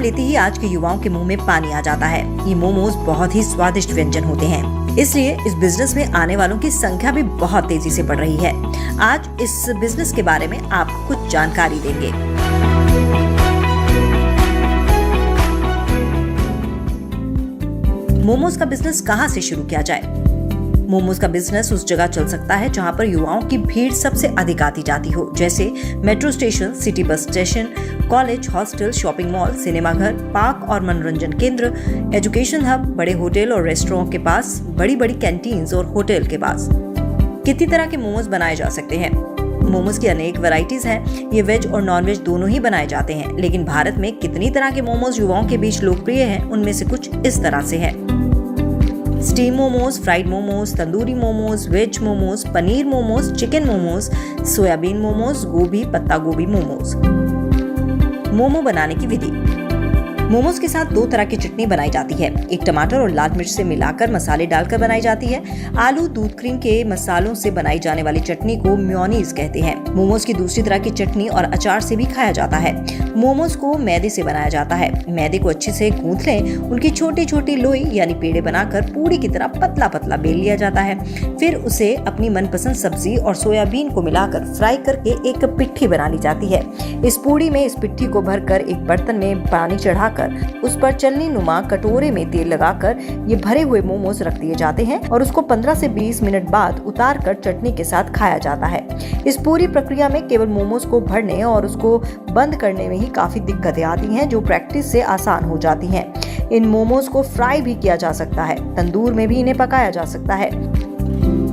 लेते ही आज के युवाओं के मुंह में पानी आ जाता है। ये मोमोज बहुत ही स्वादिष्ट व्यंजन होते हैं, इसलिए इस बिजनेस में आने वालों की संख्या भी बहुत तेजी से बढ़ रही है। आज इस बिजनेस के बारे में आपको कुछ जानकारी देंगे। मोमोज का बिजनेस कहां से शुरू किया जाए? मोमोज का बिजनेस उस जगह चल सकता है जहां पर युवाओं की भीड़ सबसे अधिक आती जाती हो, जैसे metro station, city bus station, college, hostel, shopping mall, सिनेमाघर, पार्क और मनोरंजन केंद्र, एजुकेशन हब, बड़े होटल और रेस्टोरेंट के पास, बड़ी बड़ी कैंटीन्स और होटल के पास। कितनी तरह के मोमोज बनाए जा सकते हैं? मोमोज की अनेक वैरायटीज हैं। ये वेज और नॉन वेज दोनों ही बनाए जाते हैं, लेकिन भारत में कितनी तरह के मोमोज युवाओं के बीच लोकप्रिय हैं, उनमें से कुछ इस तरह से है। Steam momos, fried momos, tandoori momos, veg momos, paneer momos, chicken momos, soybean momos, गोभी पत्ता गोभी मोमोज। मोमो बनाने की विधि। मोमोज के साथ दो तरह की चटनी बनाई जाती है। एक टमाटर और लाल मिर्च से मिलाकर मसाले डालकर बनाई जाती है। आलू, दूध, क्रीम के मसालों से बनाई जाने वाली चटनी को मेयोनीज कहते हैं। मोमोज की दूसरी तरह की चटनी और अचार से भी खाया जाता है। मोमोज को मैदे से बनाया जाता है। मैदे को अच्छे से गूंथ लें, उनकी छोटी छोटी लोई यानी पेड़े बनाकर पूरी की तरह पतला पतला बेल लिया जाता है। फिर उसे अपनी मनपसंद सब्जी और सोयाबीन को मिलाकर फ्राई करके एक पिट्ठी बना ली जाती है। इस पूरी में इस पिट्ठी को भरकर एक बर्तन में पानी चढ़ाकर उस पर चलनी नुमा कटोरे में तेल लगाकर ये भरे हुए मोमोज रख दिए जाते हैं और उसको 15 से 20 मिनट बाद उतार कर चटनी के साथ खाया जाता है। इस पूरी प्रक्रिया में केवल मोमोज को भरने और उसको बंद करने में ही काफी दिक्कतें आती हैं, जो प्रैक्टिस से आसान हो जाती हैं। इन मोमोज को फ्राई भी किया जा सकता है, तंदूर में भी इन्हें पकाया जा सकता है।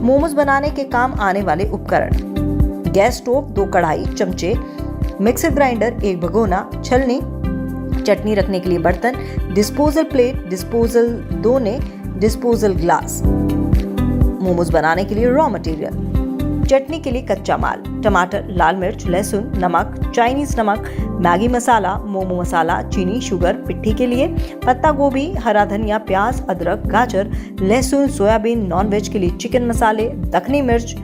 मोमोज बनाने के काम आने वाले उपकरण: गैस स्टोव, 2 कढ़ाई, चमचे, मिक्सर ग्राइंडर, 1 भगोना, छलनी, चटनी रखने के लिए बर्तन, डिस्पोजल प्लेट, डिस्पोजल दोने, डिस्पोजल ग्लास। मोमोज बनाने के लिए रॉ मटेरियल: चटनी के लिए कच्चा माल, टमाटर, लाल मिर्च, लहसुन, नमक, चाइनीज नमक, मैगी मसाला, मोमो मसाला, चीनी, शुगर। पिट्ठी के लिए पत्ता गोभी, हरा धनिया, प्याज, अदरक, गाजर, लहसुन, सोयाबीन। नॉन वेज के लिए चिकन मसाले, दखनी मिर्च,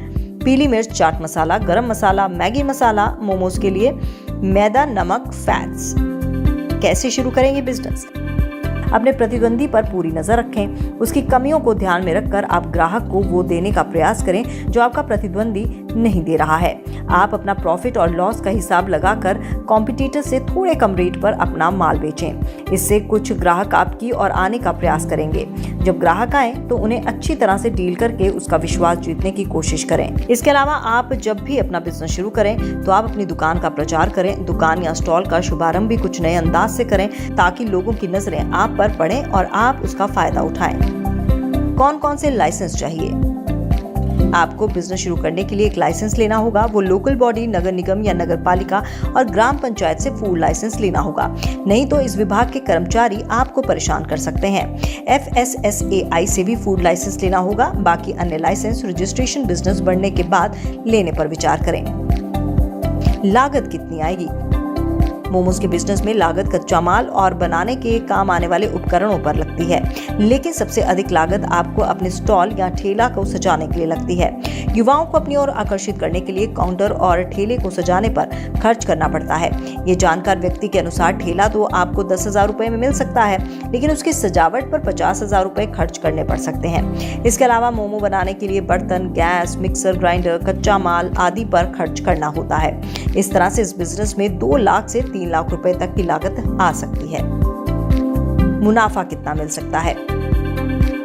पीली मिर्च, चाट मसाला, गरम मसाला, मैगी मसाला। मोमोज के लिए मैदा, नमक, फैट्स। कैसे शुरू करेंगे बिजनेस? अपने प्रतिद्वंदी पर पूरी नजर रखें। उसकी कमियों को ध्यान में रखकर आप ग्राहक को वो देने का प्रयास करें जो आपका प्रतिद्वंदी नहीं दे रहा है। आप अपना प्रॉफिट और लॉस का हिसाब लगाकर कॉम्पिटिटर से थोड़े कम रेट पर अपना माल बेचें। इससे कुछ ग्राहक आपकी और आने का प्रयास करेंगे। जब ग्राहक आए तो उन्हें अच्छी तरह से डील करके उसका विश्वास जीतने की कोशिश करें। इसके अलावा आप जब भी अपना बिजनेस शुरू करें तो आप अपनी दुकान का प्रचार करें। दुकान या स्टॉल का शुभारंभ भी कुछ नए अंदाज से करें ताकि लोगों की नजरें आप पर पड़े और आप उसका फायदा उठाएं। कौन कौन से लाइसेंस चाहिए? आपको बिजनेस शुरू करने के लिए एक लाइसेंस लेना होगा। वो लोकल बॉडी, नगर निगम या नगर पालिका और ग्राम पंचायत से फूड लाइसेंस लेना होगा, नहीं तो इस विभाग के कर्मचारी आपको परेशान कर सकते हैं। FSSAI से भी फूड लाइसेंस लेना होगा। बाकी अन्य लाइसेंस रजिस्ट्रेशन बिजनेस बढ़ने के बाद लेने पर विचार करें। लागत कितनी आएगी? मोमोज के बिजनेस में लागत कच्चा माल और बनाने के काम आने वाले उपकरणों पर लगती है, लेकिन सबसे अधिक लागत आपको अपने स्टॉल या ठेला को सजाने के लिए लगती है। युवाओं को अपनी ओर आकर्षित करने के लिए काउंटर और ठेले को सजाने पर खर्च करना पड़ता है। ये जानकार व्यक्ति के अनुसार ठेला तो आपको 10,000 रुपए में मिल सकता है, लेकिन उसकी सजावट पर 50,000 रुपए खर्च करने पड़ सकते हैं। इसके अलावा मोमो बनाने के लिए बर्तन, गैस, मिक्सर ग्राइंडर, कच्चा माल आदि पर खर्च करना होता है। इस तरह से इस बिजनेस में 2 लाख से 3 लाख रुपए तक की लागत आ सकती है। मुनाफा कितना मिल सकता है?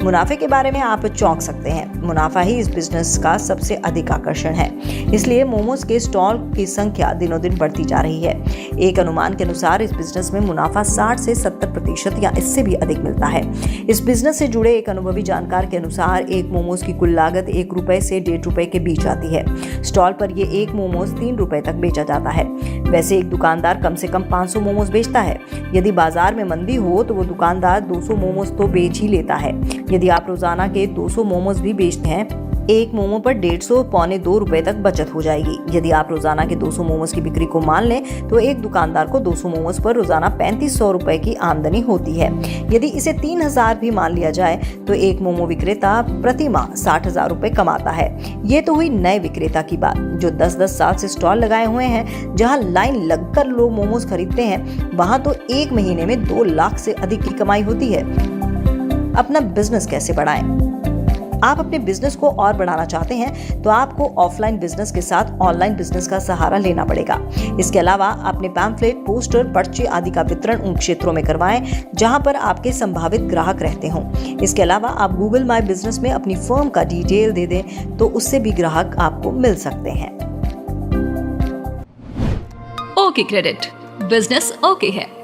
मुनाफे के बारे में आप चौंक सकते हैं। मुनाफा ही इस बिजनेस का सबसे अधिक आकर्षण है, इसलिए मोमोज के स्टॉल की संख्या दिनों दिन बढ़ती जा रही है। एक अनुमान के अनुसार इस बिजनेस में मुनाफा 60 से 70% या इससे भी अधिक मिलता है। इस बिजनेस से जुड़े एक अनुभवी जानकार के अनुसार एक मोमोज की कुल लागत 1 रुपए से 1.5 रुपए के बीच आती है। स्टॉल पर ये एक मोमोज 3 रुपए तक बेचा जाता है। वैसे एक दुकानदार कम से कम 500 मोमोज बेचता है। यदि बाजार में मंदी हो तो वो दुकानदार 200 मोमोज तो बेच ही लेता है। यदि आप रोजाना के 200 मोमोज भी बेचते हैं, एक मोमो पर 150 पौने 2 रुपए तक बचत हो जाएगी। यदि आप रोजाना के 200 मोमोज की बिक्री को मान लें तो एक दुकानदार को 200 मोमोज पर रोजाना 3500 रुपए की आमदनी होती है। यदि इसे 3000 भी मान लिया जाए तो एक मोमो विक्रेता प्रति माह 60,000 रुपए कमाता है। ये तो हुई नए विक्रेता की बात जो 10-10 साल से स्टॉल लगाए हुए हैं। जहां लाइन लगकर लोग मोमोज खरीदते हैं वहां तो एक महीने में 2 लाख से अधिक की कमाई होती है। अपना बिजनेस कैसे बढ़ाएं? आप अपने बिजनेस को और बढ़ाना चाहते हैं तो आपको ऑफलाइन बिजनेस के साथ ऑनलाइन बिजनेस का सहारा लेना पड़ेगा। इसके अलावा अपने पैम्फलेट, पोस्टर, पर्चे आदि का वितरण उन क्षेत्रों में करवाएं जहां पर आपके संभावित ग्राहक रहते हों। इसके अलावा आप गूगल माई बिजनेस में अपनी फर्म का डिटेल दे दें तो उससे भी ग्राहक आपको मिल सकते हैं। ओके क्रेडिट, बिजनेस ओके है।